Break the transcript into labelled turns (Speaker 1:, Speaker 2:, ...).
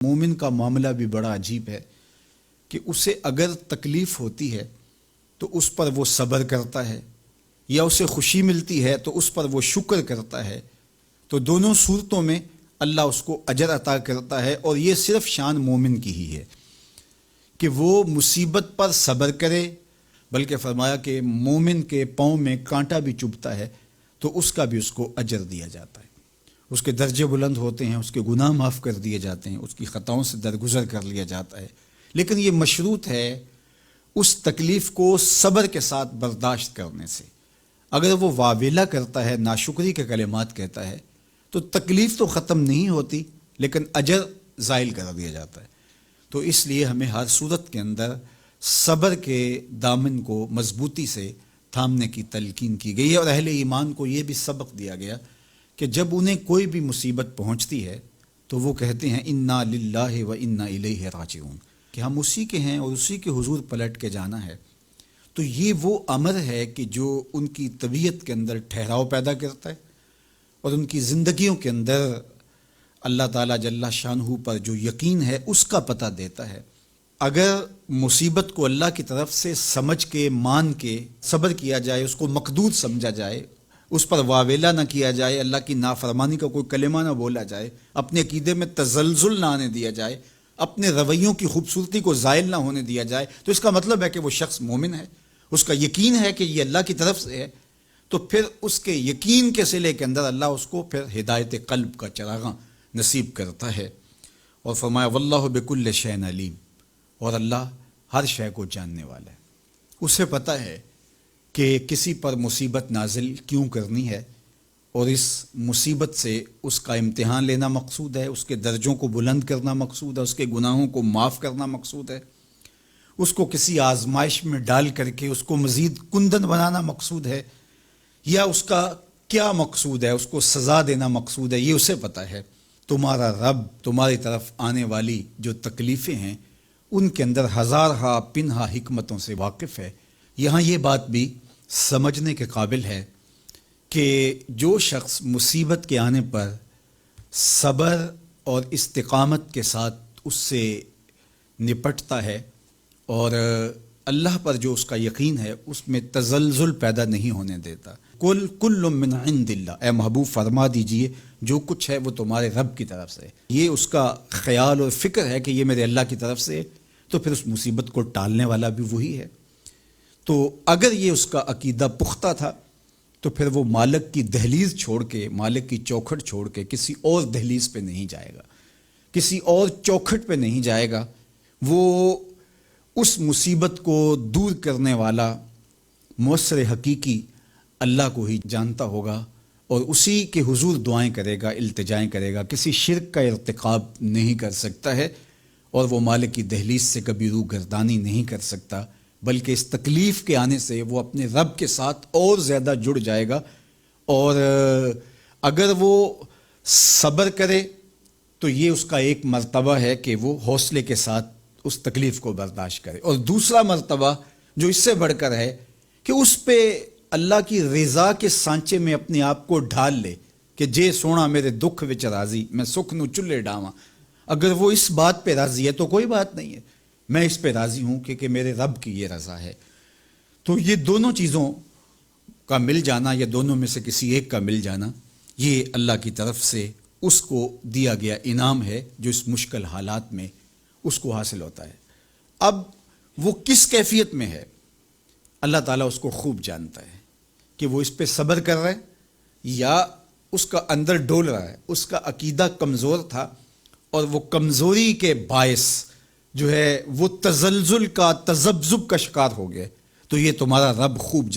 Speaker 1: مومن کا معاملہ بھی بڑا عجیب ہے کہ اسے اگر تکلیف ہوتی ہے تو اس پر وہ صبر کرتا ہے، یا اسے خوشی ملتی ہے تو اس پر وہ شکر کرتا ہے، تو دونوں صورتوں میں اللہ اس کو اجر عطا کرتا ہے۔ اور یہ صرف شان مومن کی ہی ہے کہ وہ مصیبت پر صبر کرے، بلکہ فرمایا کہ مومن کے پاؤں میں کانٹا بھی چبھتا ہے تو اس کا بھی اس کو اجر دیا جاتا ہے، اس کے درجے بلند ہوتے ہیں، اس کے گناہ معاف کر دیے جاتے ہیں، اس کی خطاؤں سے درگزر کر لیا جاتا ہے۔ لیکن یہ مشروط ہے اس تکلیف کو صبر کے ساتھ برداشت کرنے سے۔ اگر وہ واویلا کرتا ہے، ناشکری کے کلمات کہتا ہے، تو تکلیف تو ختم نہیں ہوتی لیکن اجر زائل کر دیا جاتا ہے۔ تو اس لیے ہمیں ہر صورت کے اندر صبر کے دامن کو مضبوطی سے تھامنے کی تلقین کی گئی ہے، اور اہل ایمان کو یہ بھی سبق دیا گیا کہ جب انہیں کوئی بھی مصیبت پہنچتی ہے تو وہ کہتے ہیں انا للہ و انا الیہ راجعون، کہ ہم اسی کے ہیں اور اسی کے حضور پلٹ کے جانا ہے۔ تو یہ وہ امر ہے کہ جو ان کی طبیعت کے اندر ٹھہراؤ پیدا کرتا ہے اور ان کی زندگیوں کے اندر اللہ تعالیٰ جل شانہ پر جو یقین ہے اس کا پتہ دیتا ہے۔ اگر مصیبت کو اللہ کی طرف سے سمجھ کے مان کے صبر کیا جائے، اس کو مقدور سمجھا جائے، اس پر واویلا نہ کیا جائے، اللہ کی نافرمانی کا کوئی کلمہ نہ بولا جائے، اپنے عقیدے میں تزلزل نہ آنے دیا جائے، اپنے رویوں کی خوبصورتی کو زائل نہ ہونے دیا جائے، تو اس کا مطلب ہے کہ وہ شخص مومن ہے، اس کا یقین ہے کہ یہ اللہ کی طرف سے ہے۔ تو پھر اس کے یقین کے صلے کے اندر اللہ اس کو پھر ہدایت قلب کا چراغاں نصیب کرتا ہے۔ اور فرمایا واللہ بکل شیء علیم، اور اللہ ہر شے کو جاننے والا ہے، اسے پتہ ہے کہ کسی پر مصیبت نازل کیوں کرنی ہے، اور اس مصیبت سے اس کا امتحان لینا مقصود ہے، اس کے درجوں کو بلند کرنا مقصود ہے، اس کے گناہوں کو معاف کرنا مقصود ہے، اس کو کسی آزمائش میں ڈال کر کے اس کو مزید کندن بنانا مقصود ہے، یا اس کا کیا مقصود ہے، اس کو سزا دینا مقصود ہے، یہ اسے پتہ ہے۔ تمہارا رب تمہاری طرف آنے والی جو تکلیفیں ہیں ان کے اندر ہزارہا پنہا حکمتوں سے واقف ہے۔ یہاں یہ بات بھی سمجھنے کے قابل ہے کہ جو شخص مصیبت کے آنے پر صبر اور استقامت کے ساتھ اس سے نپٹتا ہے اور اللہ پر جو اس کا یقین ہے اس میں تزلزل پیدا نہیں ہونے دیتا، کل من عند اللہ، اے محبوب فرما دیجئے جو کچھ ہے وہ تمہارے رب کی طرف سے، یہ اس کا خیال اور فکر ہے کہ یہ میرے اللہ کی طرف سے، تو پھر اس مصیبت کو ٹالنے والا بھی وہی ہے۔ تو اگر یہ اس کا عقیدہ پختہ تھا تو پھر وہ مالک کی دہلیز چھوڑ کے، مالک کی چوکھٹ چھوڑ کے کسی اور دہلیز پہ نہیں جائے گا، کسی اور چوکھٹ پہ نہیں جائے گا، وہ اس مصیبت کو دور کرنے والا مؤثر حقیقی اللہ کو ہی جانتا ہوگا، اور اسی کے حضور دعائیں کرے گا، التجائیں کرے گا، کسی شرک کا ارتکاب نہیں کر سکتا ہے، اور وہ مالک کی دہلیز سے کبھی روح گردانی نہیں کر سکتا، بلکہ اس تکلیف کے آنے سے وہ اپنے رب کے ساتھ اور زیادہ جڑ جائے گا۔ اور اگر وہ صبر کرے تو یہ اس کا ایک مرتبہ ہے کہ وہ حوصلے کے ساتھ اس تکلیف کو برداشت کرے، اور دوسرا مرتبہ جو اس سے بڑھ کر ہے کہ اس پہ اللہ کی رضا کے سانچے میں اپنے آپ کو ڈھال لے کہ جے سونا میرے دکھ وچ راضی، میں سکھ نو چلے ڈاواں۔ اگر وہ اس بات پہ راضی ہے تو کوئی بات نہیں ہے، میں اس پہ راضی ہوں کہ میرے رب کی یہ رضا ہے۔ تو یہ دونوں چیزوں کا مل جانا، یا دونوں میں سے کسی ایک کا مل جانا، یہ اللہ کی طرف سے اس کو دیا گیا انعام ہے جو اس مشکل حالات میں اس کو حاصل ہوتا ہے۔ اب وہ کس کیفیت میں ہے اللہ تعالیٰ اس کو خوب جانتا ہے، کہ وہ اس پہ صبر کر رہا ہے یا اس کا اندر ڈول رہا ہے، اس کا عقیدہ کمزور تھا اور وہ کمزوری کے باعث جو ہے وہ تزلزل کا، تذبذب کا شکار ہو گیا، تو یہ تمہارا رب خوب